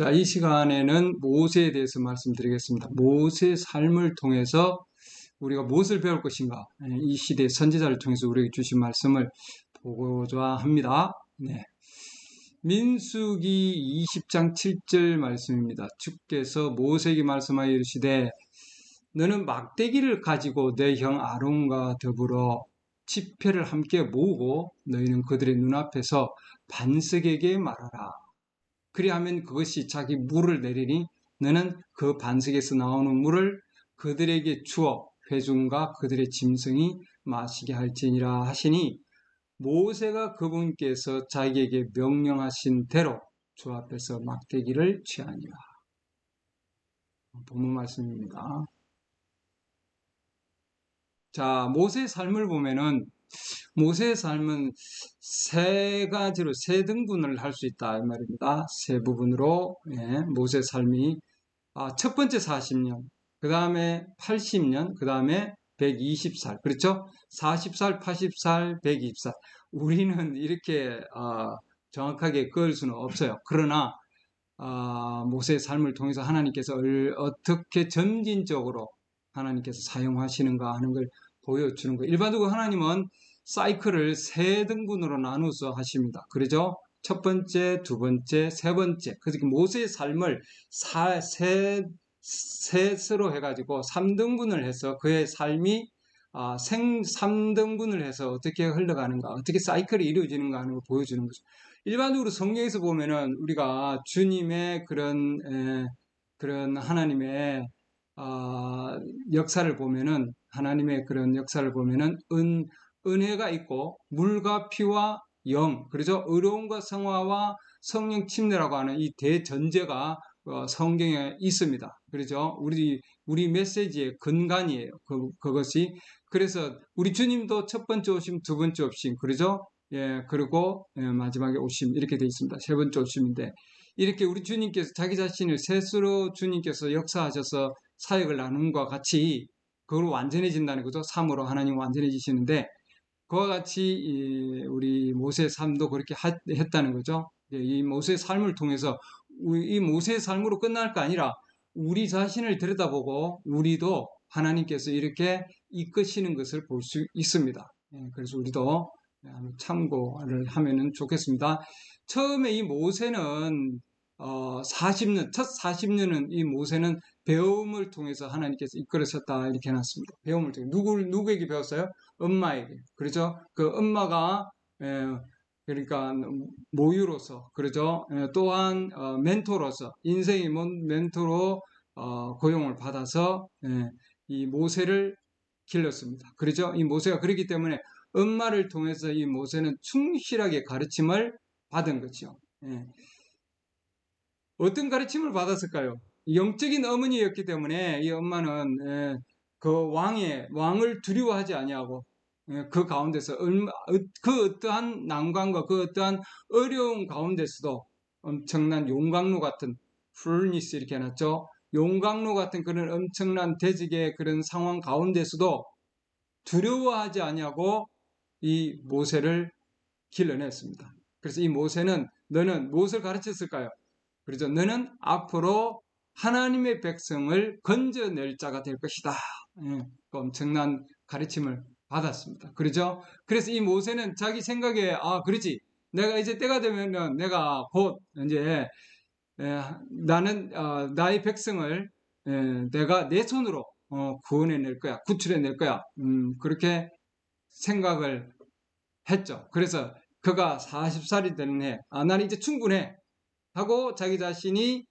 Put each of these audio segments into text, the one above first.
자, 이 시간에는 모세에 대해서 말씀드리겠습니다. 모세의 삶을 통해서 우리가 무엇을 배울 것인가? 이 시대 선지자를 통해서 우리에게 주신 말씀을 보고자 합니다. 네. 민수기 20장 7절 말씀입니다. 주께서 모세에게 말씀하여 이르시되 너는 막대기를 가지고 내 형 아론과 더불어 지폐를 함께 모으고 너희는 그들의 눈앞에서 반석에게 말하라. 그리하면 그것이 자기 물을 내리니 너는 그 반석에서 나오는 물을 그들에게 주어 회중과 그들의 짐승이 마시게 할지니라 하시니 모세가 그분께서 자기에게 명령하신 대로 주 앞에서 막대기를 취하니라. 본문 말씀입니다. 자, 모세의 삶을 보면은 모세의 삶은 세 가지로 세 등분을 할 수 있다 이 말입니다. 세 부분으로 모세의 삶이 첫 번째 40년, 그 다음에 80년, 그 다음에 120살, 그렇죠? 40살, 80살, 120살. 우리는 이렇게 정확하게 그을 수는 없어요. 그러나 모세의 삶을 통해서 하나님께서 어떻게 점진적으로 하나님께서 사용하시는가 하는 걸 보여주는 거예요. 일반적으로 하나님은 사이클을 세 등분으로 나누어서 하십니다. 그러죠? 첫 번째, 두 번째, 세 번째. 그래서 모세의 삶을 셋으로 해가지고 3등분을 해서 그의 삶이 3등분을 해서 어떻게 흘러가는가, 어떻게 사이클이 이루어지는가 하는 걸 보여주는 거죠. 일반적으로 성경에서 보면은 우리가 주님의 그런 하나님의 역사를 보면은 하나님의 그런 역사를 보면은 은혜가 있고 물과 피와 영, 그렇죠? 의로움과 성화와 성령 침례라고 하는 이 대전제가 성경에 있습니다. 그렇죠? 우리 메시지의 근간이에요. 그것이. 그래서 우리 주님도 첫 번째 오심, 두 번째 오심, 그렇죠? 예, 그리고 마지막에 오심 이렇게 되어 있습니다. 세 번째 오심인데 이렇게 우리 주님께서 자기 자신을 셋으로 주님께서 역사하셔서 사역을 나눈 것과 같이 그걸로 완전해진다는 거죠. 3으로 하나님 완전해지시는데 그와 같이 우리 모세의 삶도 그렇게 했다는 거죠. 이 모세의 삶을 통해서 이 모세의 삶으로 끝날 거 아니라 우리 자신을 들여다보고 우리도 하나님께서 이렇게 이끄시는 것을 볼 수 있습니다. 그래서 우리도 참고를 하면 좋겠습니다. 처음에 이 모세는 40년, 첫 40년은 이 모세는 배움을 통해서 하나님께서 이끌으셨다 이렇게 해놨습니다. 배움을 통해 누구에게 배웠어요? 엄마에게. 그렇죠? 그 엄마가 그러니까 모유로서, 그렇죠? 또한 멘토로서 인생의 멘토로 고용을 받아서 이 모세를 길렀습니다. 그렇죠? 이 모세가 그렇기 때문에 엄마를 통해서 이 모세는 충실하게 가르침을 받은 거죠. 어떤 가르침을 받았을까요? 영적인 어머니였기 때문에 이 엄마는 그 왕을 두려워하지 아니하고 그 가운데서 그 어떠한 난관과 그 어떠한 어려운 가운데서도 엄청난 용광로 같은 풀니스 이렇게 해놨죠. 용광로 같은 그런 엄청난 대직의 그런 상황 가운데서도 두려워하지 아니하고 이 모세를 길러냈습니다. 그래서 이 모세는 너는 무엇을 가르쳤을까요? 그래서 너는 앞으로 하나님의 백성을 건져낼 자가 될 것이다. 엄청난 가르침을 받았습니다. 그렇죠? 그래서 이 모세는 자기 생각에 그렇지. 내가 이제 때가 되면은 내가 곧 이제 나는 나의 백성을 내가 내 손으로 구원해낼 거야. 구출해낼 거야. 그렇게 생각을 했죠. 그래서 그가 40살이 되는 해, 나는 이제 충분해. 하고 자기 자신이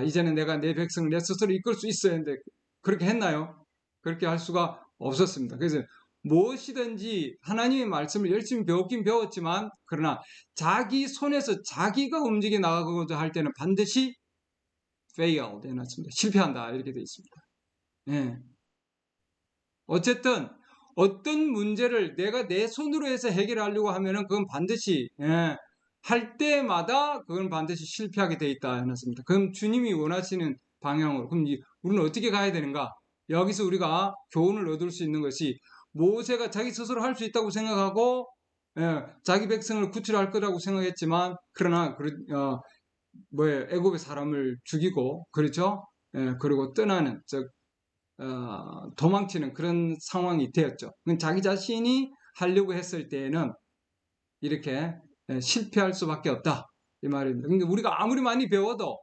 이제는 내가 내 백성을 내 스스로 이끌 수 있어야 하는데 그렇게 했나요? 그렇게 할 수가 없었습니다. 그래서 무엇이든지 하나님의 말씀을 열심히 배웠긴 배웠지만 그러나 자기 손에서 자기가 움직여 나가고자 할 때는 반드시 fail 되어놨습니다. 실패한다 이렇게 되어 있습니다. 예. 어쨌든 어떤 문제를 내가 내 손으로 해서 해결하려고 하면은 그건 반드시 할 때마다 그건 반드시 실패하게 돼 있다 해놨습니다. 그럼 주님이 원하시는 방향으로 그럼 우리는 어떻게 가야 되는가? 여기서 우리가 교훈을 얻을 수 있는 것이 모세가 자기 스스로 할 수 있다고 생각하고 자기 백성을 구출할 거라고 생각했지만 그러나 뭐예요? 애굽의 사람을 죽이고, 그렇죠? 예, 그리고 떠나는, 즉, 도망치는 그런 상황이 되었죠. 자기 자신이 하려고 했을 때에는 이렇게 실패할 수밖에 없다. 이 말입니다. 그러니까 우리가 아무리 많이 배워도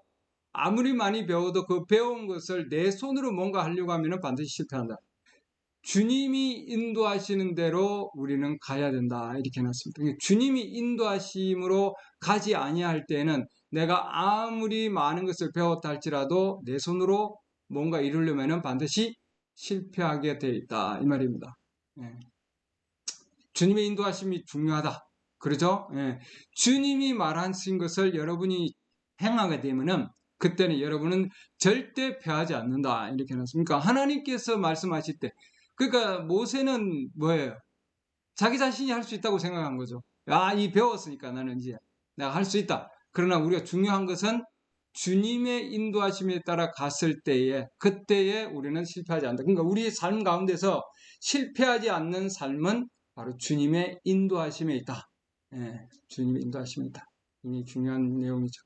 그 배운 것을 내 손으로 뭔가 하려고 하면 반드시 실패한다. 주님이 인도하시는 대로 우리는 가야 된다. 이렇게 해놨습니다. 그러니까 주님이 인도하심으로 가지 아니할 때는 내가 아무리 많은 것을 배웠다 할지라도 내 손으로 뭔가 이루려면 반드시 실패하게 돼 있다. 이 말입니다. 예. 주님의 인도하심이 중요하다. 그러죠? 예. 주님이 말하신 것을 여러분이 행하게 되면은 그때는 여러분은 절대 패하지 않는다. 이렇게 해놨습니까? 하나님께서 말씀하실 때, 그러니까 모세는 뭐예요? 자기 자신이 할 수 있다고 생각한 거죠. 이 배웠으니까 나는 이제 내가 할 수 있다. 그러나 우리가 중요한 것은 주님의 인도하심에 따라 갔을 때에, 그때에 우리는 실패하지 않는다. 그러니까 우리 삶 가운데서 실패하지 않는 삶은 바로 주님의 인도하심에 있다. 예, 주님의 인도하심에 있다. 이게 중요한 내용이죠.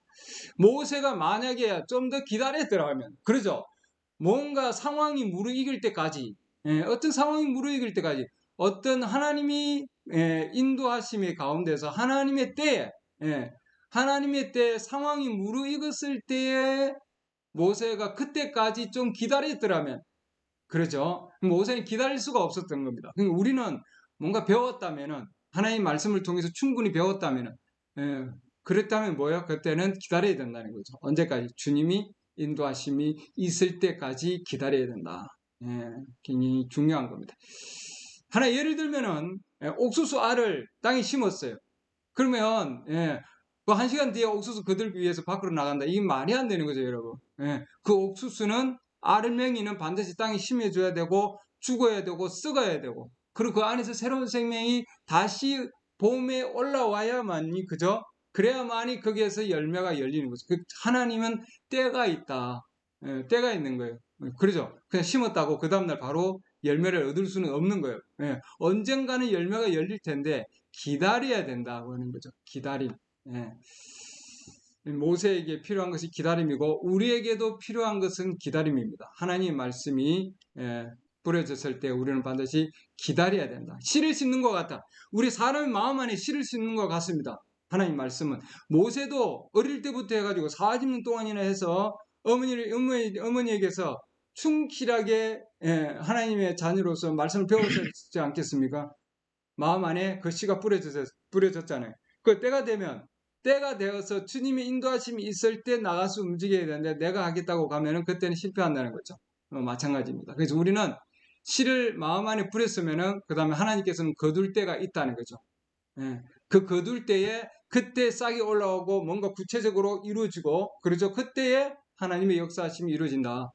모세가 만약에 좀 더 기다렸더라면, 그러죠? 뭔가 상황이 무르익을 때까지, 어떤 상황이 무르익을 때까지, 어떤 하나님이 인도하심의 가운데서 하나님의 때에 상황이 무르익었을 때에 모세가 그때까지 좀 기다렸더라면, 그러죠? 모세는 기다릴 수가 없었던 겁니다. 그러니까 우리는 뭔가 배웠다면은, 하나님 말씀을 통해서 충분히 배웠다면은, 그랬다면 뭐예요? 그때는 기다려야 된다는 거죠. 언제까지? 주님이 인도하심이 있을 때까지 기다려야 된다. 굉장히 중요한 겁니다. 하나 예를 들면은 옥수수 알을 땅에 심었어요. 그러면 그 1시간 뒤에 옥수수 거들기 위해서 밖으로 나간다. 이게 말이 안 되는 거죠, 여러분. 그 옥수수는 알맹이는 반드시 땅에 심어줘야 되고 죽어야 되고 썩어야 되고, 그리고 그 안에서 새로운 생명이 다시 봄에 올라와야만이, 그죠? 그래야만이 거기에서 열매가 열리는 거죠. 하나님은 때가 있다. 때가 있는 거예요. 그러죠? 그냥 심었다고 그 다음날 바로 열매를 얻을 수는 없는 거예요. 언젠가는 열매가 열릴 텐데 기다려야 된다고 하는 거죠. 기다림. 모세에게 필요한 것이 기다림이고 우리에게도 필요한 것은 기다림입니다. 하나님의 말씀이 뿌려졌을 때 우리는 반드시 기다려야 된다. 씨를 씻는 것 같다. 우리 사람의 마음 안에 씨를 씻는 것 같습니다. 하나님 말씀은 모세도 어릴 때부터 해가지고 40년 동안이나 해서 어머니에게서 충실하게 하나님의 자녀로서 말씀을 배웠지 않겠습니까? 마음 안에 그 씨가 뿌려졌잖아요. 그 때가 되어서 주님의 인도하심이 있을 때 나가서 움직여야 되는데 내가 하겠다고 가면은 그때는 실패한다는 거죠. 마찬가지입니다. 그래서 우리는 씨를 마음 안에 뿌렸으면은 그 다음에 하나님께서는 거둘 때가 있다는 거죠. 그 거둘 때에 그때 싹이 올라오고 뭔가 구체적으로 이루어지고, 그러죠. 그때에 하나님의 역사하심이 이루어진다.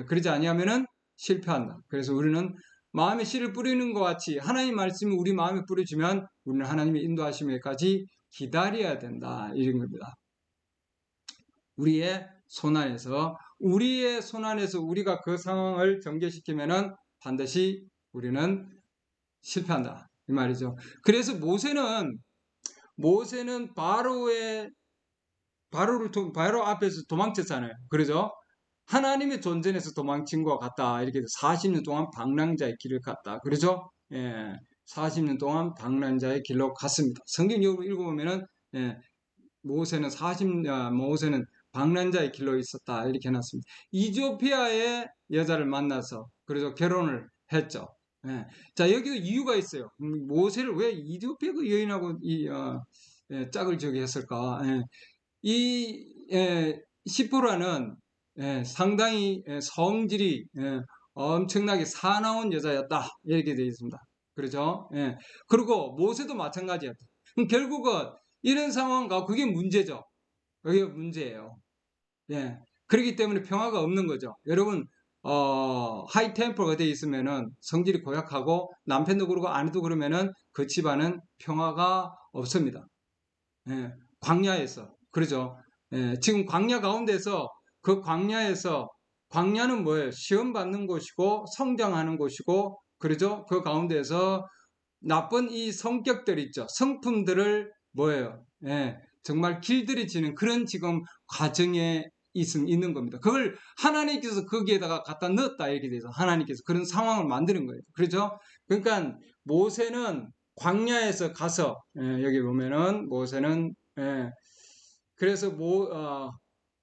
그러지 아니하면은 실패한다. 그래서 우리는 마음에 씨를 뿌리는 것 같이 하나님 말씀이 우리 마음에 뿌려지면 우리는 하나님의 인도하심에까지 기다려야 된다. 이런 겁니다. 우리의 손안에서 우리가 그 상황을 전개시키면은 반드시 우리는 실패한다. 이 말이죠. 그래서 모세는 바로 앞에서 도망쳤잖아요. 그러죠? 하나님의 존재에서 도망친 것 같다. 이렇게 40년 동안 방랑자의 길을 갔다. 그러죠? 40년 동안 방랑자의 길로 갔습니다. 성경 읽어보면은 모세는 방랑자의 길로 있었다. 이렇게 해놨습니다. 이디오피아의 여자를 만나서 그래서 결혼을 했죠. 자, 여기도 이유가 있어요. 모세를 왜 이디오피아 그 여인하고 짝을 지게 했을까? 이 시포라는 상당히 성질이 엄청나게 사나운 여자였다. 이렇게 되어 있습니다. 그렇죠? 그리고 모세도 마찬가지였다. 그럼 결국은 이런 상황과 그게 문제죠. 그게 문제예요. 그렇기 때문에 평화가 없는 거죠. 여러분, 하이 템퍼가 되어 있으면은 성질이 고약하고 남편도 그러고 아내도 그러면은 그 집안은 평화가 없습니다. 광야에서. 그러죠. 지금 광야 가운데서 광야는 뭐예요? 시험 받는 곳이고 성장하는 곳이고, 그러죠. 그 가운데서 나쁜 이 성격들 있죠. 성품들을 뭐예요? 정말 길들여지는 그런 지금 과정에 있는 겁니다. 그걸 하나님께서 거기에다가 갖다 넣었다 이렇게 돼서 하나님께서 그런 상황을 만드는 거예요. 그렇죠? 그러니까 모세는 광야에서 가서 여기 보면은 모세는 그래서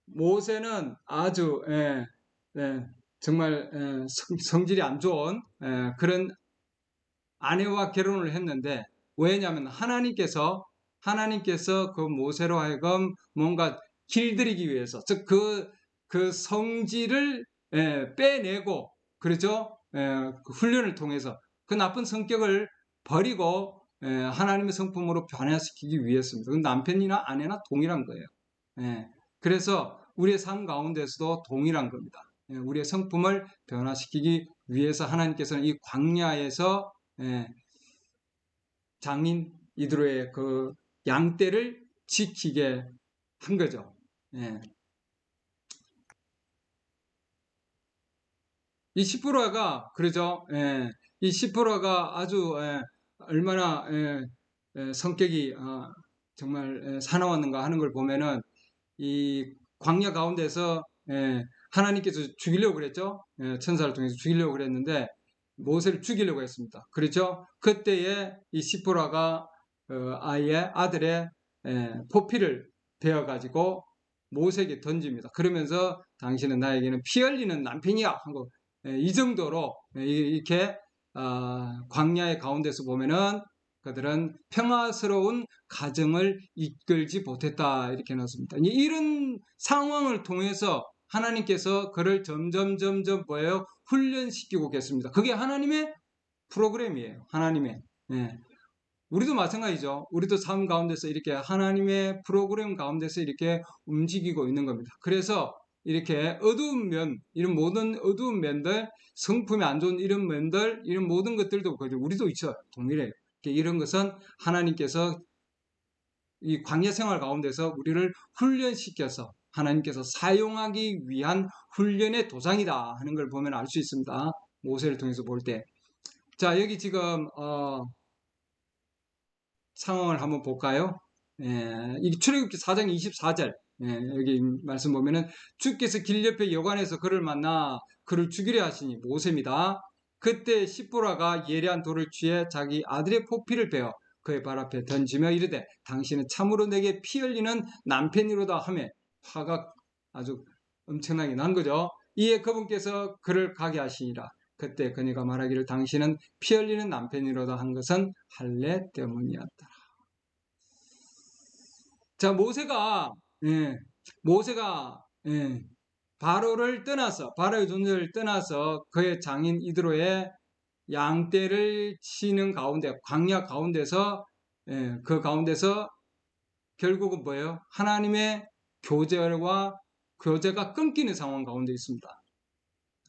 모세는 아주 정말 성질이 안 좋은 그런 아내와 결혼을 했는데 왜냐하면 하나님께서 그 모세로 하여금 뭔가 길들이기 위해서 즉 그 성질을 빼내고 그렇죠? 그 훈련을 통해서 그 나쁜 성격을 버리고 하나님의 성품으로 변화시키기 위해서입니다. 남편이나 아내나 동일한 거예요. 그래서 우리의 삶 가운데서도 동일한 겁니다. 우리의 성품을 변화시키기 위해서 하나님께서는 이 광야에서 장인 이드로의 그 양떼를 지키게 한 거죠. 이 시프라가 그러죠. 이 시프라가 아주 얼마나 성격이 정말 사나웠는가 하는 걸 보면은 이 광야 가운데서 하나님께서 죽이려고 그랬죠. 천사를 통해서 죽이려고 그랬는데 모세를 죽이려고 했습니다. 그렇죠? 그때에 이 시포라가 아들의 포피를 베어가지고 모세에게 던집니다. 그러면서 당신은 나에게는 피 흘리는 남편이야 하고 이 정도로 이렇게 광야의 가운데서 보면은 그들은 평화스러운 가정을 이끌지 못했다 이렇게 나왔습니다. 이런 상황을 통해서 하나님께서 그를 점점 뭐예요? 훈련시키고 계십니다. 그게 하나님의 프로그램이에요. 하나님의. 우리도 마찬가지죠. 우리도 삶 가운데서 이렇게 하나님의 프로그램 가운데서 이렇게 움직이고 있는 겁니다. 그래서 이렇게 어두운 면, 이런 모든 어두운 면들, 성품이 안 좋은 이런 면들, 이런 모든 것들도 우리도 있어요. 동일해요. 이런 것은 하나님께서 이 광야 생활 가운데서 우리를 훈련시켜서 하나님께서 사용하기 위한 훈련의 도장이다 하는 걸 보면 알 수 있습니다. 모세를 통해서 볼 때. 자, 여기 지금 상황을 한번 볼까요? 이 출애굽기 4장 24절 여기 말씀 보면은 주께서 길 옆에 여관에서 그를 만나 그를 죽이려 하시니 모세입니다. 그때 시보라가 예리한 돌을 취해 자기 아들의 포피를 베어 그의 발 앞에 던지며 이르되 당신은 참으로 내게 피 흘리는 남편이로다 하며 화가 아주 엄청나게 난 거죠. 이에 그분께서 그를 가게 하시니라. 그때 그녀가 말하기를 당신은 피 흘리는 남편이로다 한 것은 할례 때문이었다. 자, 모세가 바로를 떠나서 바로의 존재를 떠나서 그의 장인 이드로의 양떼를 치는 가운데 광야 가운데서 그 가운데서 결국은 뭐예요? 하나님의 교제가 끊기는 상황 가운데 있습니다.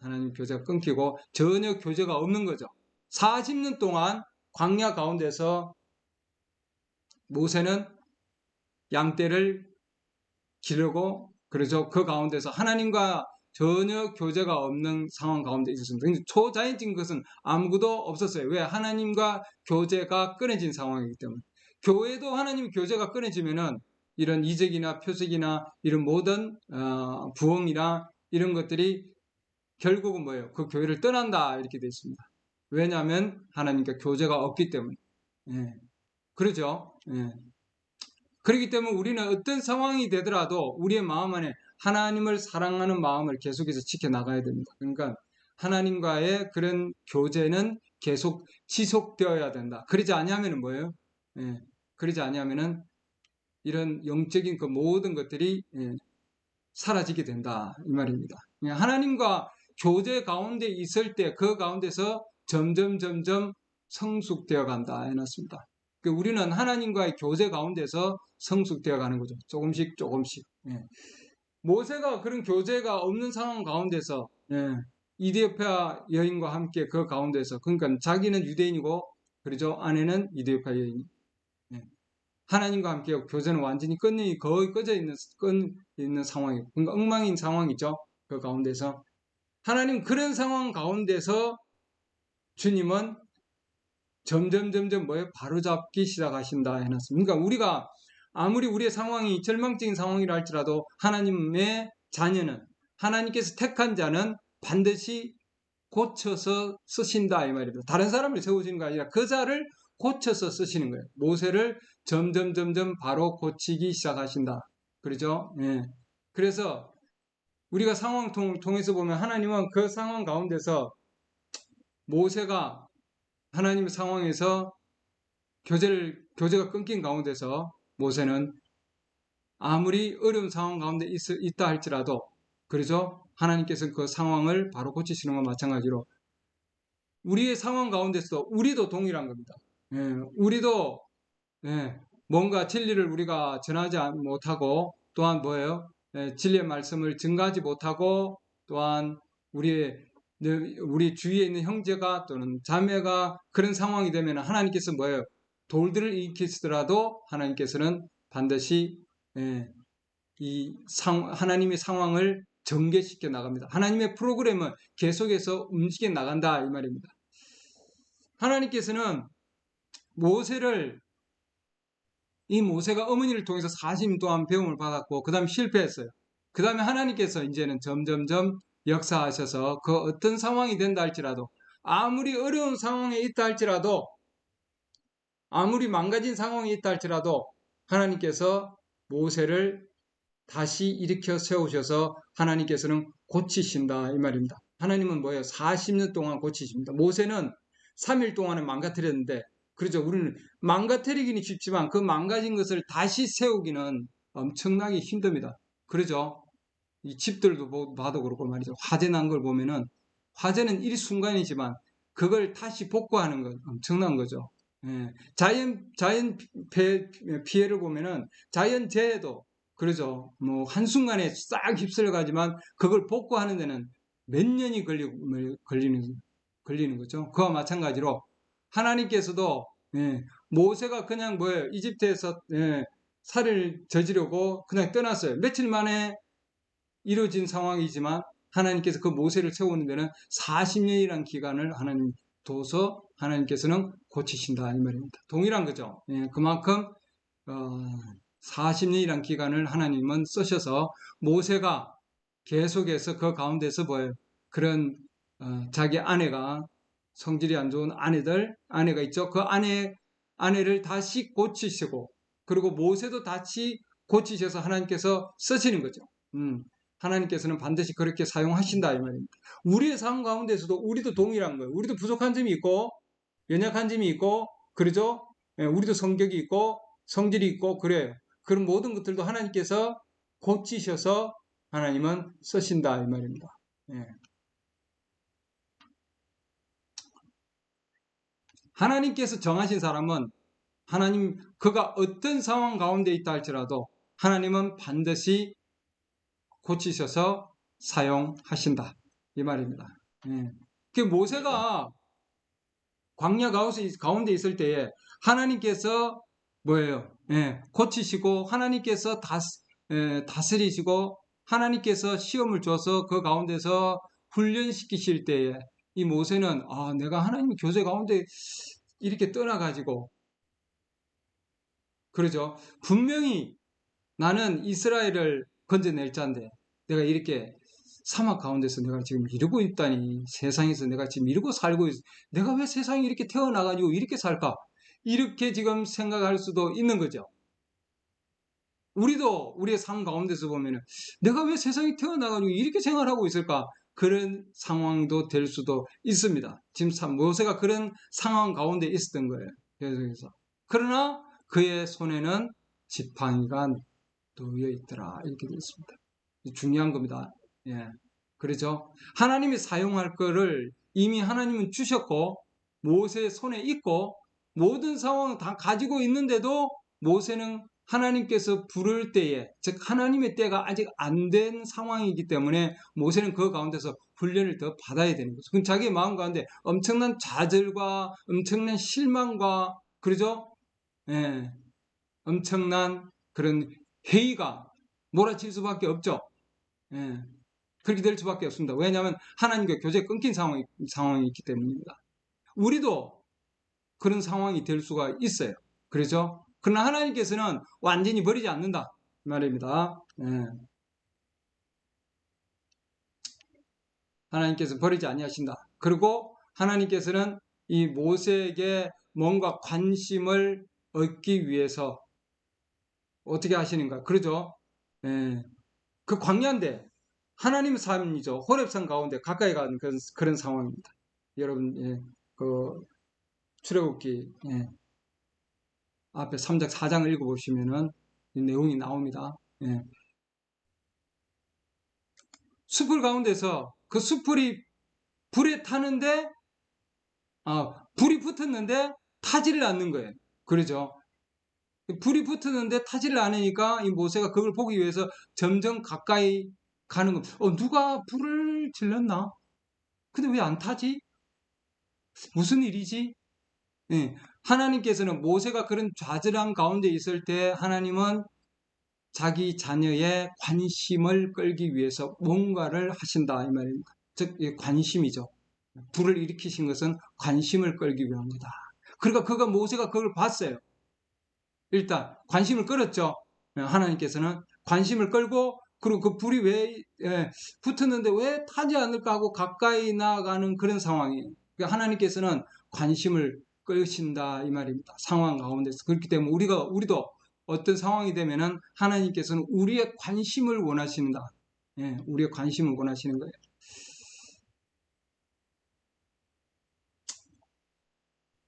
하나님 교제가 끊기고 전혀 교제가 없는 거죠. 40년 동안 광야 가운데서 모세는 양떼를 기르고 그래서 그 가운데서 하나님과 전혀 교제가 없는 상황 가운데 있었습니다. 초자연적인 것은 아무것도 없었어요. 왜? 하나님과 교제가 끊어진 상황이기 때문에. 교회도 하나님 교제가 끊어지면은 이런 이적이나 표적이나 이런 모든 부흥이나 이런 것들이 결국은 뭐예요? 그 교회를 떠난다 이렇게 되어 있습니다. 왜냐하면 하나님과 교제가 없기 때문에. 그러죠. 그렇기 때문에 우리는 어떤 상황이 되더라도 우리의 마음 안에 하나님을 사랑하는 마음을 계속해서 지켜나가야 됩니다. 그러니까 하나님과의 그런 교제는 계속 지속되어야 된다. 그러지 아니하면 뭐예요? 그러지 아니하면 이런 영적인 그 모든 것들이 사라지게 된다 이 말입니다. 하나님과 교제 가운데 있을 때 그 가운데서 점점 성숙되어 간다 해놨습니다. 우리는 하나님과의 교제 가운데서 성숙되어 가는 거죠. 조금씩. 모세가 그런 교제가 없는 상황 가운데서 이디오피아 여인과 함께 그 가운데서 그러니까 자기는 유대인이고 그러죠. 아내는 이디오피아 여인. 하나님과 함께 교제는 완전히 거의 꺼져 있는 상황이고 그러니까 엉망인 상황이죠. 그 가운데서 하나님 그런 상황 가운데서 주님은 점점 뭐예요? 바로잡기 시작하신다 해놨습니다. 그러니까 우리가 아무리 우리의 상황이 절망적인 상황이라 할지라도 하나님의 자녀는, 하나님께서 택한 자는 반드시 고쳐서 쓰신다 이 말입니다. 다른 사람을 세우시는 게 아니라 그 자를 고쳐서 쓰시는 거예요. 모세를 점점 바로 고치기 시작하신다. 그렇죠? 예. 그래서 우리가 상황 통해서 보면 하나님은 그 상황 가운데서 모세가 하나님의 상황에서 교제가 끊긴 가운데서 모세는 아무리 어려운 상황 가운데 있다 할지라도, 그렇죠? 하나님께서 그 상황을 바로 고치시는 것과 마찬가지로 우리의 상황 가운데서 우리도 동일한 겁니다. 예, 우리도 예, 뭔가 진리를 우리가 전하지 못하고, 또한 뭐예요? 예, 진리의 말씀을 증가하지 못하고, 또한 우리 주위에 있는 형제가 또는 자매가 그런 상황이 되면 하나님께서 뭐예요? 돌들을 일으키시더라도 하나님께서는 반드시 예, 하나님의 상황을 전개시켜 나갑니다. 하나님의 프로그램은 계속해서 움직여 나간다 이 말입니다. 하나님께서는 이 모세가 어머니를 통해서 40년 동안 배움을 받았고 그 다음에 실패했어요. 그 다음에 하나님께서 이제는 점점점 역사하셔서 그 어떤 상황이 된다 할지라도, 아무리 어려운 상황에 있다 할지라도, 아무리 망가진 상황이 있다 할지라도 하나님께서 모세를 다시 일으켜 세우셔서 하나님께서는 고치신다 이 말입니다. 하나님은 뭐예요? 40년 동안 고치십니다. 모세는 3일 동안은 망가뜨렸는데, 그렇죠? 우리는 망가뜨리기는 쉽지만 그 망가진 것을 다시 세우기는 엄청나게 힘듭니다. 그렇죠? 이 집들도 봐도 그렇고 말이죠. 화재 난 걸 보면은, 화재는 일순간이지만 그걸 다시 복구하는 건 엄청난 거죠. 예. 자연 피해를 보면은 자연재해도 그러죠. 뭐 한순간에 싹 휩쓸려 가지만 그걸 복구하는 데는 몇 년이 걸리는 거죠. 그와 마찬가지로 하나님께서도 예, 모세가 그냥 뭐예요? 이집트에서 예, 살을 저지르고 그냥 떠났어요. 며칠 만에 이루어진 상황이지만 하나님께서 그 모세를 세우는 데는 40년이라는 기간을 하나님 둬서 하나님께서는 고치신다 이 말입니다. 동일한 거죠. 예, 그만큼 40년이라는 기간을 하나님은 쓰셔서 모세가 계속해서 그 가운데서 뭐예요? 그런 자기 아내가 성질이 안 좋은 아내가 있죠. 그 아내를 다시 고치시고, 그리고 모세도 다시 고치셔서 하나님께서 쓰시는 거죠. 하나님께서는 반드시 그렇게 사용하신다 이 말입니다. 우리의 삶 가운데서도 우리도 동일한 거예요. 우리도 부족한 점이 있고 연약한 점이 있고 그러죠. 예, 우리도 성격이 있고 성질이 있고 그래요. 그런 모든 것들도 하나님께서 고치셔서 하나님은 쓰신다 이 말입니다. 예. 하나님께서 정하신 사람은 그가 어떤 상황 가운데 있다 할지라도 하나님은 반드시 고치셔서 사용하신다 이 말입니다. 예. 그 모세가 광야 가운데 있을 때에 하나님께서 뭐예요? 예, 고치시고 하나님께서 다스리시고 하나님께서 시험을 줘서 그 가운데서 훈련시키실 때에 이 모세는 내가 하나님의 교제 가운데 이렇게 떠나가지고 그러죠. 분명히 나는 이스라엘을 건져낼 자인데 내가 이렇게 사막 가운데서 내가 지금 이러고 있다니, 세상에서 내가 지금 이러고 살고 있어. 내가 왜 세상에 이렇게 태어나가지고 이렇게 살까? 이렇게 지금 생각할 수도 있는 거죠. 우리도 우리의 삶 가운데서 보면은 내가 왜 세상에 태어나가지고 이렇게 생활하고 있을까? 그런 상황도 될 수도 있습니다. 지금 모세가 그런 상황 가운데 있었던 거예요. 계속해서. 그러나 그의 손에는 지팡이가 놓여 있더라. 이렇게 되어 있습니다. 중요한 겁니다. 예. 그렇죠? 하나님이 사용할 거를 이미 하나님은 주셨고 모세의 손에 있고 모든 상황을 다 가지고 있는데도 모세는 하나님께서 부를 때에, 즉 하나님의 때가 아직 안 된 상황이기 때문에 모세는 그 가운데서 훈련을 더 받아야 되는 거죠. 그럼 자기의 마음 가운데 엄청난 좌절과 엄청난 실망과 그러죠? 예. 엄청난 그런 회의가 몰아칠 수밖에 없죠. 예. 그렇게 될 수밖에 없습니다. 왜냐하면 하나님과 교제가 끊긴 상황이 있기 때문입니다. 우리도 그런 상황이 될 수가 있어요. 그렇죠? 그러나 하나님께서는 완전히 버리지 않는다 말입니다. 예. 하나님께서 버리지 아니하신다. 그리고 하나님께서는 이 모세에게 뭔가 관심을 얻기 위해서 어떻게 하시는가? 그러죠? 예. 그 광야인데 하나님의 삶이죠. 호렙산 가운데 가까이 가는 그런 상황입니다. 여러분, 예. 그 출애굽기 앞에 3장 4장을 읽어보시면은 이 내용이 나옵니다. 예. 숲을 가운데서 그 숲불이 불에 타는데 불이 붙었는데 타지를 않는 거예요. 그러죠? 불이 붙었는데 타지를 않으니까 이 모세가 그걸 보기 위해서 점점 가까이 가는 거. 누가 불을 질렀나? 근데 왜 안 타지? 무슨 일이지? 예. 하나님께서는 모세가 그런 좌절한 가운데 있을 때 하나님은 자기 자녀의 관심을 끌기 위해서 뭔가를 하신다 이 말입니다. 즉 관심이죠. 불을 일으키신 것은 관심을 끌기 위함이다. 그러니까 모세가 그걸 봤어요. 일단 관심을 끌었죠. 하나님께서는 관심을 끌고 그리고 그 불이 왜 붙었는데 왜 타지 않을까 하고 가까이 나아가는 그런 상황이에요. 그러니까 하나님께서는 관심을 끌으신다 이 말입니다. 상황 가운데서. 그렇기 때문에 우리도 어떤 상황이 되면은 하나님께서는 우리의 관심을 원하신다. 우리의 관심을 원하시는 거예요.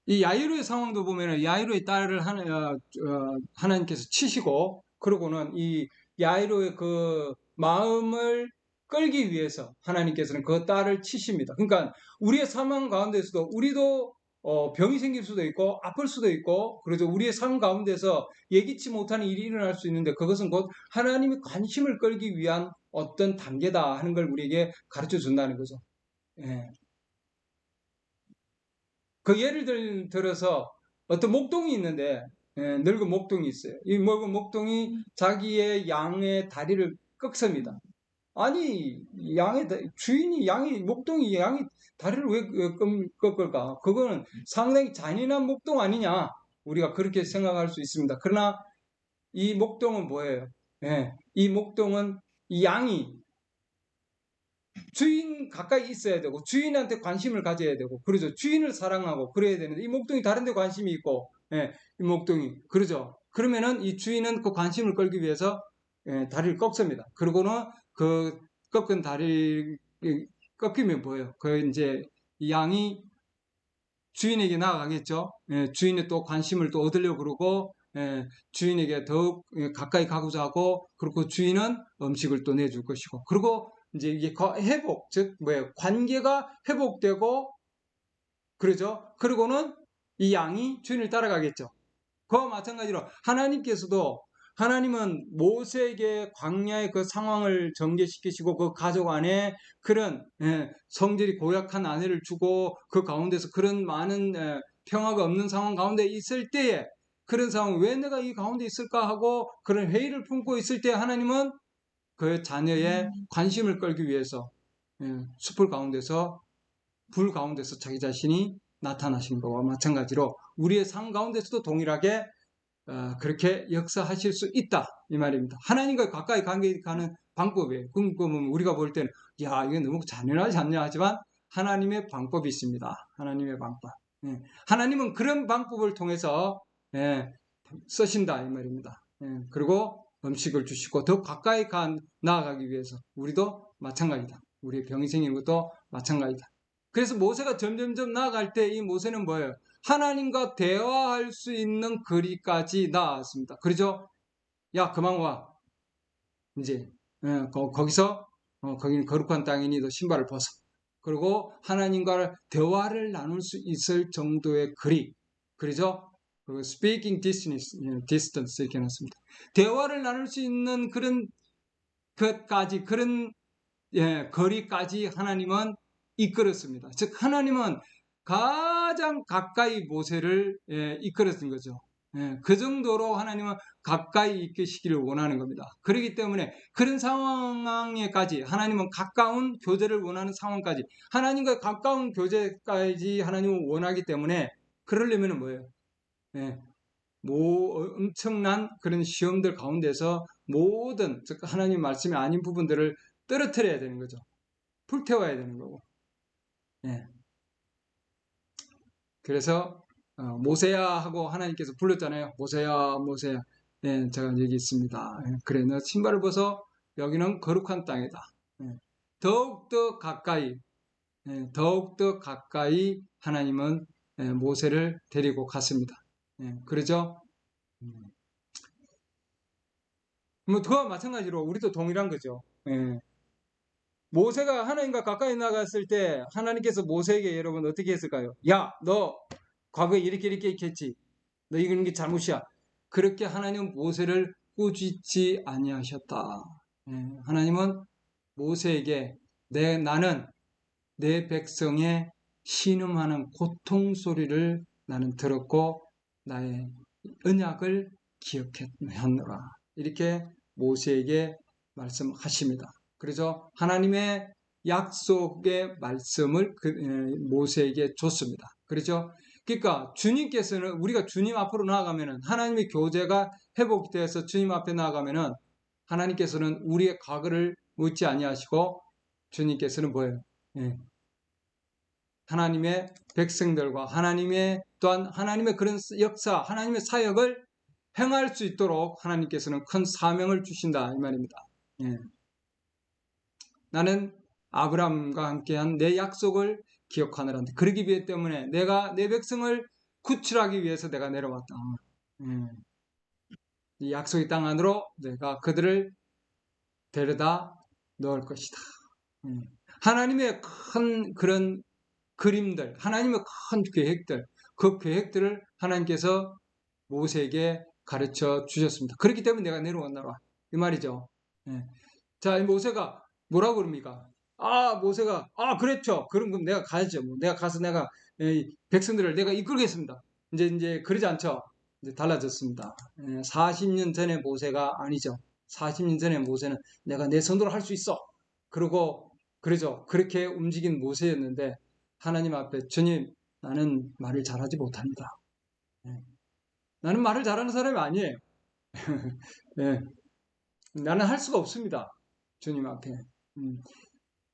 이 야이로의 상황도 보면은 야이로의 딸을 하나님께서 치시고 그러고는 이 야이로의 그 마음을 끌기 위해서 하나님께서는 그 딸을 치십니다. 그러니까 우리의 삶 가운데서도 우리도 병이 생길 수도 있고 아플 수도 있고 그래서 우리의 삶 가운데서 예기치 못한 일이 일어날 수 있는데 그것은 곧 하나님의 관심을 끌기 위한 어떤 단계다 하는 걸 우리에게 가르쳐 준다는 거죠. 예. 그 예를 들어서 어떤 목동이 있는데 늙은 목동이 있어요. 이 늙은 목동이 자기의 양의 다리를 꺾습니다. 아니 주인이 목동이 양이 다리를 왜 꺾을까? 그거는 상당히 잔인한 목동 아니냐? 우리가 그렇게 생각할 수 있습니다. 그러나 이 목동은 뭐예요? 이 목동은 이 양이 주인 가까이 있어야 되고 주인한테 관심을 가져야 되고 그러죠. 주인을 사랑하고 그래야 되는데 이 목동이 다른 데 관심이 있고 이 목동이 그러죠. 그러면은 이 주인은 그 관심을 끌기 위해서 다리를 꺾습니다. 그리고는 그 꺾은 다리 꺾이면 뭐예요? 그 이제 이 양이 주인에게 나아가겠죠. 주인의 또 관심을 또 얻으려고 그러고 주인에게 더욱 가까이 가고자 하고 그리고 주인은 음식을 또 내줄 것이고 그리고 이제 이게 회복 즉 뭐예요? 관계가 회복되고 그러죠. 그리고는 이 양이 주인을 따라가겠죠. 그와 마찬가지로 하나님은 모세에게 광야의 그 상황을 전개시키시고 그 가족 안에 그런 성질이 고약한 아내를 주고 그 가운데서 그런 많은 평화가 없는 상황 가운데 있을 때에 그런 상황 왜 내가 이 가운데 있을까 하고 그런 회의를 품고 있을 때 하나님은 그 자녀의 관심을 끌기 위해서 숲을 가운데서 불 가운데서 자기 자신이 나타나신 것과 마찬가지로 우리의 삶 가운데서도 동일하게 그렇게 역사하실 수 있다 이 말입니다. 하나님과 가까이 가는 방법이에요. 그러면 우리가 볼 때는 야 이게 너무 잔인하지 않냐 하지만 하나님의 방법이 있습니다. 하나님의 방법. 하나님은 그런 방법을 통해서 쓰신다 이 말입니다. 그리고 음식을 주시고 더 가까이 나아가기 위해서 우리도 마찬가지다. 우리의 병이 생기는 것도 마찬가지다. 그래서 모세가 점점점 나아갈 때 이 모세는 뭐예요? 하나님과 대화할 수 있는 거리까지 나았습니다. 그러죠? 야 그만 와. 이제 거기서 거기는 거룩한 땅이니 너 신발을 벗어. 그리고 하나님과 대화를 나눌 수 있을 정도의 거리. 그러죠? speaking distance 이렇게 해놨습니다. 대화를 나눌 수 있는 그런 것까지 그런 거리까지 하나님은 이끌었습니다. 즉 하나님은 가장 가까이 모세를 이끌었던 거죠. 그 정도로 하나님은 가까이 이끄시기를 원하는 겁니다. 그렇기 때문에 그런 상황에까지 하나님은 가까운 교제를 원하는 상황까지 하나님과 가까운 교제까지 하나님은 원하기 때문에 그러려면 뭐예요? 엄청난 그런 시험들 가운데서 모든 즉 하나님 말씀이 아닌 부분들을 떨어뜨려야 되는 거죠. 불태워야 되는 거고. 예. 그래서 모세야 하고 하나님께서 불렀잖아요. 모세야, 모세야. 예, 제가 여기 있습니다. 예, 그래, 너 신발을 벗어. 여기는 거룩한 땅이다. 예, 더욱더 가까이, 더욱더 가까이 하나님은 모세를 데리고 갔습니다. 그러죠? 뭐 그와 마찬가지로 우리도 동일한 거죠. 모세가 하나님과 가까이 나갔을 때 하나님께서 모세에게 여러분 어떻게 했을까요? 야, 너 과거에 이렇게 했지. 너 이런 게 잘못이야. 그렇게 하나님은 모세를 꾸짖지 아니하셨다. 하나님은 모세에게 나는 내 백성의 신음하는 고통 소리를 나는 들었고 나의 언약을 기억했노라. 이렇게 모세에게 말씀하십니다. 그래서 하나님의 약속의 말씀을 모세에게 줬습니다. 그렇죠? 그러니까 주님께서는 우리가 주님 앞으로 나아가면은 하나님의 교제가 회복되어서 주님 앞에 나아가면은 하나님께서는 우리의 과거를 묻지 아니하시고 주님께서는 뭐예요? 하나님의 백성들과 또한 하나님의 그런 역사, 하나님의 사역을 행할 수 있도록 하나님께서는 큰 사명을 주신다 이 말입니다. 나는 아브라함과 함께한 내 약속을 기억하느란다. 그러기 위해 때문에 내가 내 백성을 구출하기 위해서 내가 내려왔다. 이 약속의 땅 안으로 내가 그들을 데려다 넣을 것이다. 하나님의 큰 그런 그림들, 하나님의 큰 계획들, 그 계획들을 하나님께서 모세에게 가르쳐 주셨습니다. 그렇기 때문에 내가 내려왔나라. 이 말이죠. 자, 모세가 뭐라고 그럽니까? 모세가, 그랬죠. 그럼 내가 가야죠. 내가 가서 내가 백성들을 내가 이끌겠습니다. 이제 그러지 않죠. 이제 달라졌습니다. 40년 전의 모세가 아니죠. 40년 전의 모세는 내가 내 손으로 할 수 있어. 그러죠. 그렇게 움직인 모세였는데, 하나님 앞에 주님, 나는 말을 잘하지 못합니다. 나는 말을 잘하는 사람이 아니에요. 나는 할 수가 없습니다. 주님 앞에.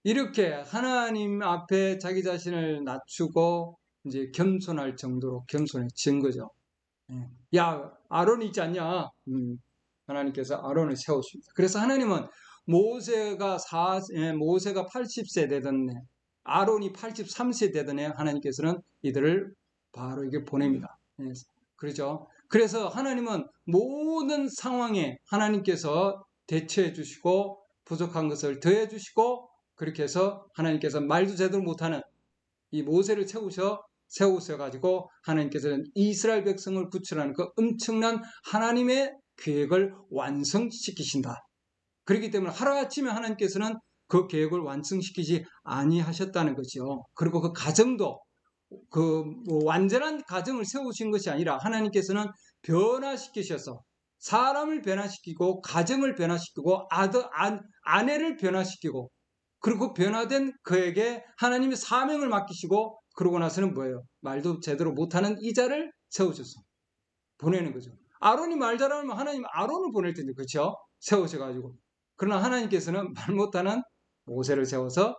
이렇게 하나님 앞에 자기 자신을 낮추고 이제 겸손할 정도로 겸손해진 거죠. 야, 아론이 있지 않냐? 하나님께서 아론을 세우십니다. 그래서 하나님은 모세가 80세 되던 해, 아론이 83세 되던 해 하나님께서는 이들을 바로 이게 보냅니다. 그렇죠? 그래서 하나님은 모든 상황에 하나님께서 대처해 주시고 부족한 것을 더해 주시고 그렇게 해서 하나님께서 말도 제대로 못하는 이 모세를 세우셔가지고 하나님께서는 이스라엘 백성을 구출하는 그 엄청난 하나님의 계획을 완성시키신다. 그렇기 때문에 하루아침에 하나님께서는 그 계획을 완성시키지 아니하셨다는 거죠. 그리고 그 가정도 완전한 가정을 세우신 것이 아니라 하나님께서는 변화시키셔서 사람을 변화시키고 가정을 변화시키고 아내를 변화시키고 그리고 변화된 그에게 하나님의 사명을 맡기시고 그러고 나서는 뭐예요? 말도 제대로 못하는 이자를 세우셔서 보내는 거죠. 아론이 말 잘하면 하나님 아론을 보낼 텐데 그렇죠? 세우셔가지고 그러나 하나님께서는 말 못하는 모세를 세워서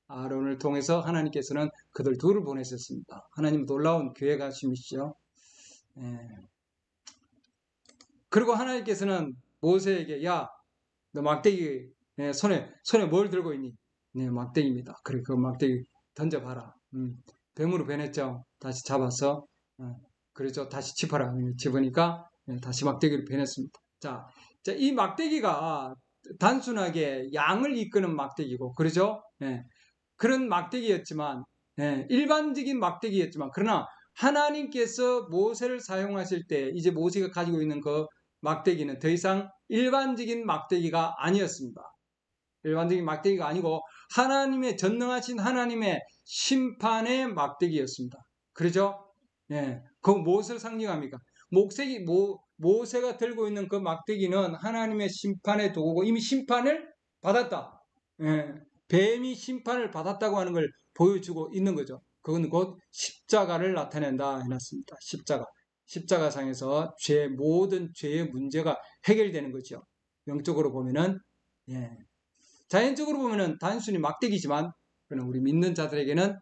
아론을 통해서 하나님께서는 그들 둘을 보내셨습니다. 하나님 놀라운 계획하심이시죠. 그리고 하나님께서는 모세에게 야, 너 막대기 손에 뭘 들고 있니? 네, 막대기입니다. 그래, 그 막대기 던져봐라. 뱀으로 변했죠. 다시 잡아서 그렇죠. 다시 짚어라. 집으니까 다시 막대기로 변했습니다. 자, 이 막대기가 단순하게 양을 이끄는 막대기고, 그렇죠? 그런 막대기였지만, 일반적인 막대기였지만, 그러나 하나님께서 모세를 사용하실 때, 이제 모세가 가지고 있는 그 막대기는 더 이상 일반적인 막대기가 아니었습니다. 일반적인 막대기가 아니고, 전능하신 하나님의 심판의 막대기였습니다. 그렇죠? 그 무엇을 상징합니까? 모세가 들고 있는 그 막대기는 하나님의 심판의 도구고 이미 심판을 받았다. 뱀이 심판을 받았다고 하는 걸 보여주고 있는 거죠. 그건 곧 십자가를 나타낸다 해놨습니다. 십자가. 십자가상에서 모든 죄의 문제가 해결되는 거죠. 영적으로 보면은, 예. 자연적으로 보면은 단순히 막대기지만, 우리 믿는 자들에게는,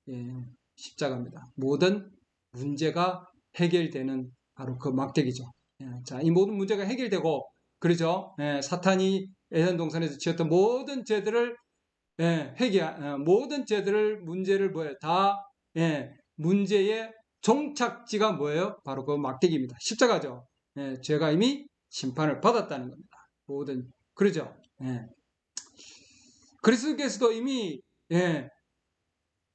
예, 십자가입니다. 모든 문제가 해결되는 바로 그 막대기죠. 예, 자, 이 모든 문제가 해결되고, 그러죠. 예, 사탄이 에덴 동산에서 지었던 모든 죄들을, 예, 모든 죄들을, 문제를 다, 예, 문제의 종착지가 뭐예요? 바로 그 막대기입니다. 십자가죠. 예, 죄가 이미 심판을 받았다는 겁니다. 모든, 그러죠. 예. 그리스도께서도 이미, 예,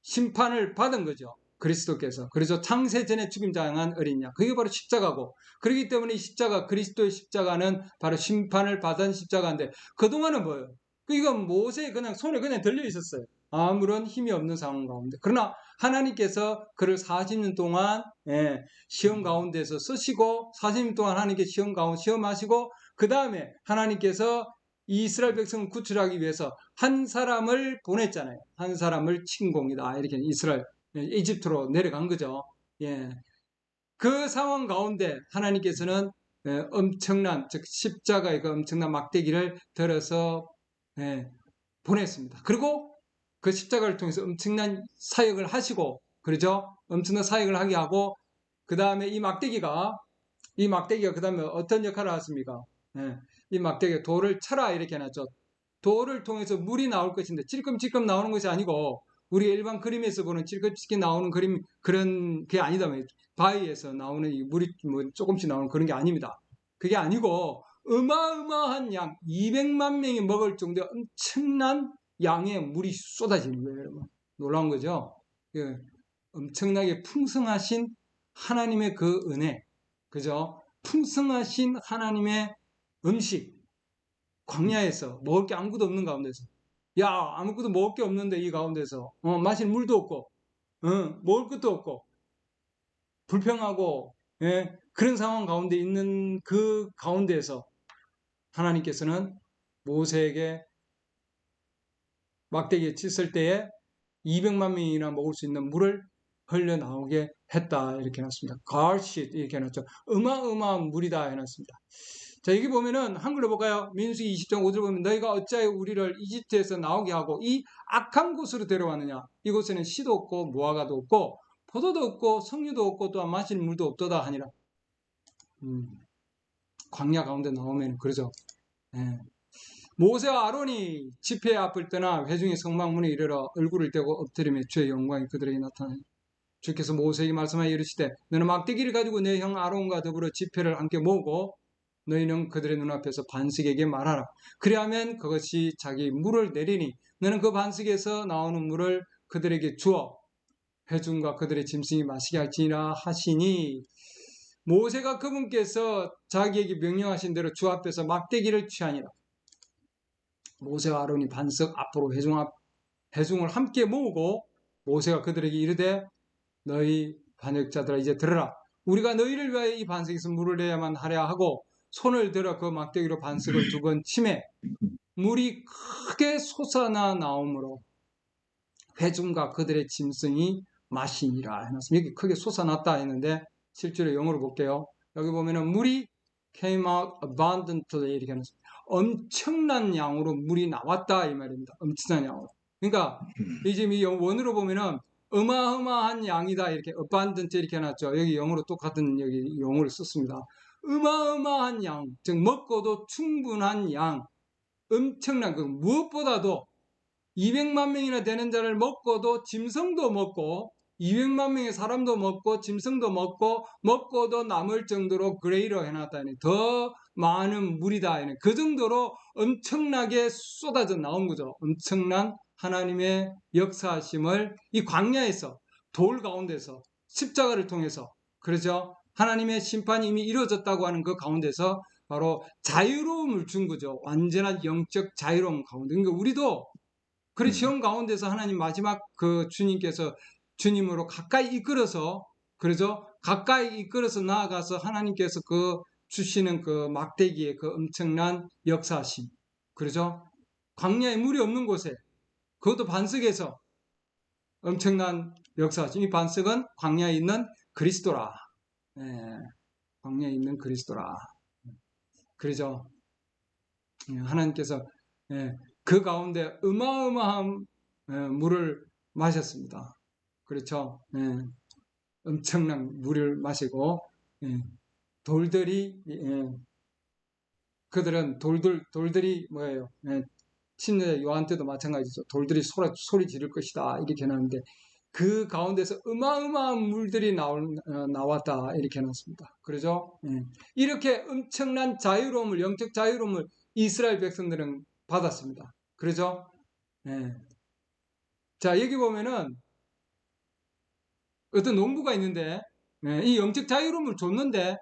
심판을 받은 거죠. 그리스도께서. 그래서 창세 전에 죽임당한 어린 양. 그게 바로 십자가고. 그렇기 때문에 이 십자가, 그리스도의 십자가는 바로 심판을 받은 십자가인데, 그동안은 뭐예요? 이건 모세의 그냥 손에 그냥 들려 있었어요. 아무런 힘이 없는 상황 가운데. 그러나 하나님께서 그를 40년 동안, 예, 시험 가운데서 쓰시고, 40년 동안 하나님께 시험하시고, 그 다음에 하나님께서 이스라엘 백성을 구출하기 위해서 한 사람을 보냈잖아요. 한 사람을 침공이다. 이렇게 이집트로 내려간 거죠. 예. 그 상황 가운데 하나님께서는 엄청난, 즉 십자가의 그 엄청난 막대기를 들어서, 예, 보냈습니다. 그리고 그 십자가를 통해서 엄청난 사역을 하시고, 그러죠? 엄청난 사역을 하게 하고, 그 다음에 이 막대기가 그 다음에 어떤 역할을 하십니까? 예, 이 막대기가 돌을 쳐라 이렇게 해놨죠. 돌을 통해서 물이 나올 것인데 찔끔찔끔 나오는 것이 아니고, 우리 일반 그림에서 보는 찔끔찔끔 나오는 그런 게 아니다. 바위에서 나오는 이 물이 뭐 조금씩 나오는 그런 게 아닙니다. 그게 아니고 어마어마한 양, 200만 명이 먹을 정도의 엄청난 양의 물이 쏟아지는 거예요. 여러분. 놀라운 거죠. 예, 엄청나게 풍성하신 하나님의 그 은혜, 그죠? 풍성하신 하나님의 음식, 광야에서 먹을 게 아무것도 없는 가운데서, 야, 아무것도 먹을 게 없는데 이 가운데서, 마실 물도 없고, 먹을 것도 없고, 불평하고, 예, 그런 상황 가운데 있는 그 가운데에서 하나님께서는 모세에게 막대기에 찢을 때에 200만 명이나 먹을 수 있는 물을 흘려나오게 했다. 이렇게 해놨습니다. 가르쉿 이렇게 해놨죠. 어마어마한 물이다 해놨습니다. 자, 여기 보면은 한글로 볼까요? 민수기 20장 5절 보면 너희가 어찌하여 우리를 이집트에서 나오게 하고 이 악한 곳으로 데려왔느냐. 이곳에는 씨도 없고 무화과도 없고 포도도 없고 석류도 없고 또한 마실 물도 없도다 하니라. 광야 가운데 나오면 그러죠. 예. 모세와 아론이 집회 앞을 떠나 회중의 성막문에 이르러 얼굴을 떼고 엎드리며 주의 영광이 그들에게 나타나니 주께서 모세에게 말씀하여 이르시되 너는 막대기를 가지고 내 형 아론과 더불어 집회를 함께 모으고 너희는 그들의 눈앞에서 반석에게 말하라. 그리하면 그것이 자기 물을 내리니 너는 그 반석에서 나오는 물을 그들에게 주어 회중과 그들의 짐승이 마시게 할지니라 하시니, 모세가 그분께서 자기에게 명령하신 대로 주 앞에서 막대기를 취하니라. 모세와 아론이 반석 앞으로 회중을 함께 모으고 모세가 그들에게 이르되 너희 반역자들아 이제 들으라. 우리가 너희를 위하여 이 반석에서 물을 내야만 하랴 하고 손을 들어 그 막대기로 반석을 2번 치매 물이 크게 솟아나 나오므로 회중과 그들의 짐승이 마시니라 해놨습니다. 여기 크게 솟아났다 했는데 실제로 영어로 볼게요. 여기 보면은 물이 came out abundantly 이렇게 해놨습니다. 엄청난 양으로 물이 나왔다 이 말입니다. 엄청난 양으로. 그러니까 이제 이 원어로 보면은 어마어마한 양이다 이렇게 abundant 이렇게 해놨죠. 여기 영어로 똑같은 여기 용어를 썼습니다. 어마어마한 양, 즉 먹고도 충분한 양, 엄청난 그 무엇보다도 200만 명이나 되는 자를 먹고도 짐승도 먹고 200만 명의 사람도 먹고 짐승도 먹고도 남을 정도로 그레이로 해놨다니 더 많은 물이다. 그 정도로 엄청나게 쏟아져 나온 거죠. 엄청난 하나님의 역사하심을 이 광야에서 돌 가운데서 십자가를 통해서, 그렇죠? 하나님의 심판이 이미 이루어졌다고 하는 그 가운데서 바로 자유로움을 준 거죠. 완전한 영적 자유로움 가운데. 그러니까 우리도 그 시험 가운데서 하나님 마지막 그 주님으로 가까이 이끌어서, 그러죠? 가까이 이끌어서 나아가서 하나님께서 그 주시는 그 막대기의 그 엄청난 역사심, 그러죠? 광야에 물이 없는 곳에, 그것도 반석에서 엄청난 역사심. 이 반석은 광야에 있는 그리스도라. 광야에 있는 그리스도라. 그러죠. 하나님께서 그 가운데 어마어마한 물을 마셨습니다. 그렇죠. 엄청난 물을 마시고 돌들이 그들은 돌들이 뭐예요? 신의 요한 때도 마찬가지죠. 돌들이 소리 지를 것이다 이렇게 해놨는데 그 가운데서 어마어마한 물들이 나왔다 이렇게 해놨습니다. 그러죠? 이렇게 엄청난 자유로움을 영적 자유로움을 이스라엘 백성들은 받았습니다. 그러죠? 자 여기 보면은 어떤 농부가 있는데 이 영적 자유로움을 줬는데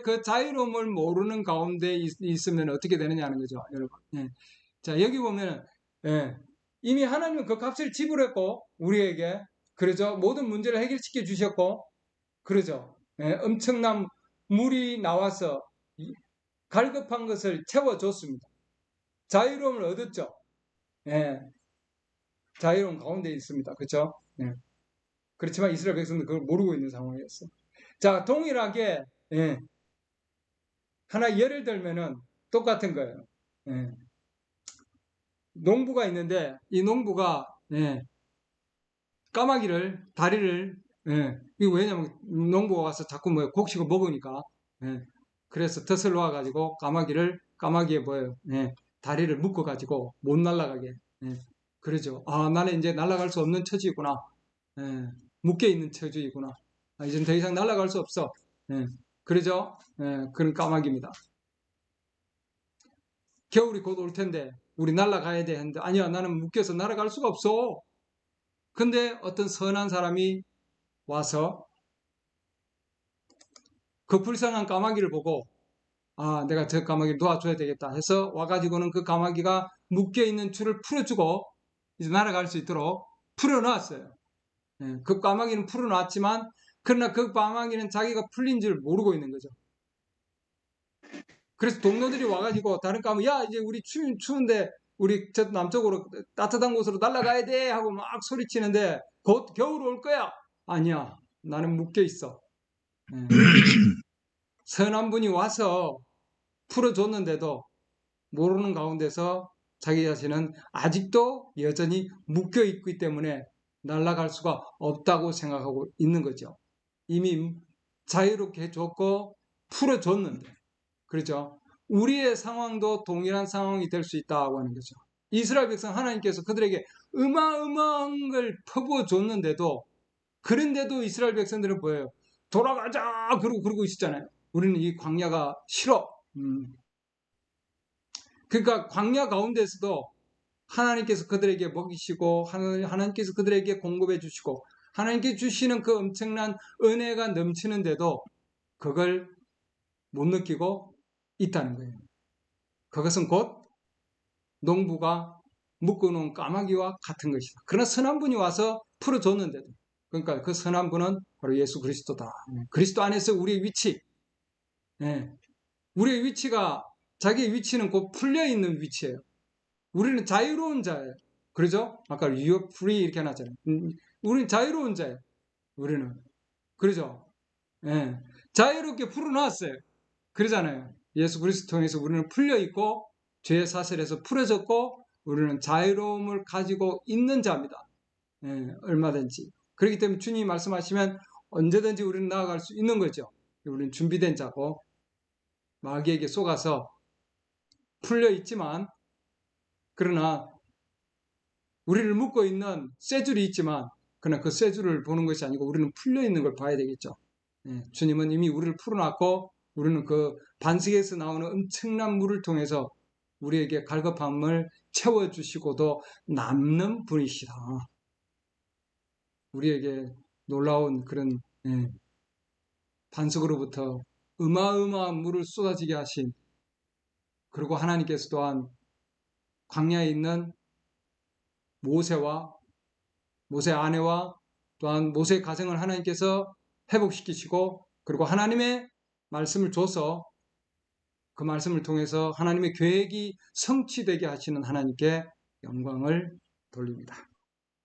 그 자유로움을 모르는 가운데 있으면 어떻게 되느냐는 거죠, 여러분. 자 여기 보면 이미 하나님은 그 값을 지불했고 우리에게 그러죠. 모든 문제를 해결시켜 주셨고 그러죠. 엄청난 물이 나와서 갈급한 것을 채워줬습니다. 자유로움을 얻었죠. 자유로움 가운데 있습니다. 그렇죠? 그렇지만 이스라엘 백성들은 그걸 모르고 있는 상황이었어. 자, 동일하게 하나 예를 들면은 똑같은 거예요. 농부가 있는데 이 농부가 까마귀를 다리를 이거 왜냐면 농부가 와서 자꾸 뭐 곡식을 먹으니까 그래서 덫을 놓아가지고 까마귀에 뭐예요? 다리를 묶어가지고 못 날아가게 그러죠. 아 나는 이제 날아갈 수 없는 처지구나. 묶여있는 처지이구나. 이젠 더 이상 날아갈 수 없어. 그러죠? 그런 까마귀입니다. 겨울이 곧 올 텐데 우리 날아가야 돼 했는데 아니야 나는 묶여서 날아갈 수가 없어. 근데 어떤 선한 사람이 와서 그 불쌍한 까마귀를 보고 아 내가 저 까마귀를 놓아줘야 되겠다 해서 와가지고는 그 까마귀가 묶여있는 줄을 풀어주고 이제 날아갈 수 있도록 풀어놨어요. 그 까마귀는 풀어놨지만 그러나 그 까마귀는 자기가 풀린 줄 모르고 있는 거죠. 그래서 동료들이 와가지고 다른 까마귀 야 이제 우리 추운데 우리 저 남쪽으로 따뜻한 곳으로 날아가야 돼 하고 막 소리치는데 곧 겨울 올 거야. 아니야 나는 묶여있어. 선한 분이 와서 풀어줬는데도 모르는 가운데서 자기 자신은 아직도 여전히 묶여있기 때문에 날아갈 수가 없다고 생각하고 있는 거죠. 이미 자유롭게 해줬고 풀어줬는데 그렇죠. 우리의 상황도 동일한 상황이 될 수 있다고 하는 거죠. 이스라엘 백성 하나님께서 그들에게 어마어마한 걸 퍼부어 줬는데도 그런데도 이스라엘 백성들은 뭐예요? 돌아가자 그러고 있었잖아요. 우리는 이 광야가 싫어. 그러니까 광야 가운데서도 하나님께서 그들에게 먹이시고 하나님께서 그들에게 공급해 주시고 하나님께 주시는 그 엄청난 은혜가 넘치는데도 그걸 못 느끼고 있다는 거예요. 그것은 곧 농부가 묶어놓은 까마귀와 같은 것이다. 그러나 선한 분이 와서 풀어줬는데도 그러니까 그 선한 분은 바로 예수 그리스도다. 그리스도 안에서 우리의 위치 우리의 위치가 자기의 위치는 곧 풀려있는 위치예요. 우리는 자유로운 자예요. 그러죠? 아까 you are free 이렇게 해놨잖아요. 우리는 자유로운 자예요. 우리는. 그러죠? 자유롭게 풀어놨어요. 그러잖아요. 예수 그리스도 통해서 우리는 풀려있고 죄의 사슬에서 풀어졌고 우리는 자유로움을 가지고 있는 자입니다. 얼마든지. 그렇기 때문에 주님이 말씀하시면 언제든지 우리는 나아갈 수 있는 거죠. 우리는 준비된 자고 마귀에게 속아서 풀려있지만 그러나 우리를 묶고 있는 쇠줄이 있지만 그러나 그 쇠줄을 보는 것이 아니고 우리는 풀려있는 걸 봐야 되겠죠. 주님은 이미 우리를 풀어놨고 우리는 그 반석에서 나오는 엄청난 물을 통해서 우리에게 갈급함을 채워주시고도 남는 분이시다. 우리에게 놀라운 그런 반석으로부터 어마어마한 물을 쏟아지게 하신 그리고 하나님께서 또한 광야에 있는 모세 아내와 또한 모세의 가정을 하나님께서 회복시키시고 그리고 하나님의 말씀을 줘서 그 말씀을 통해서 하나님의 계획이 성취되게 하시는 하나님께 영광을 돌립니다.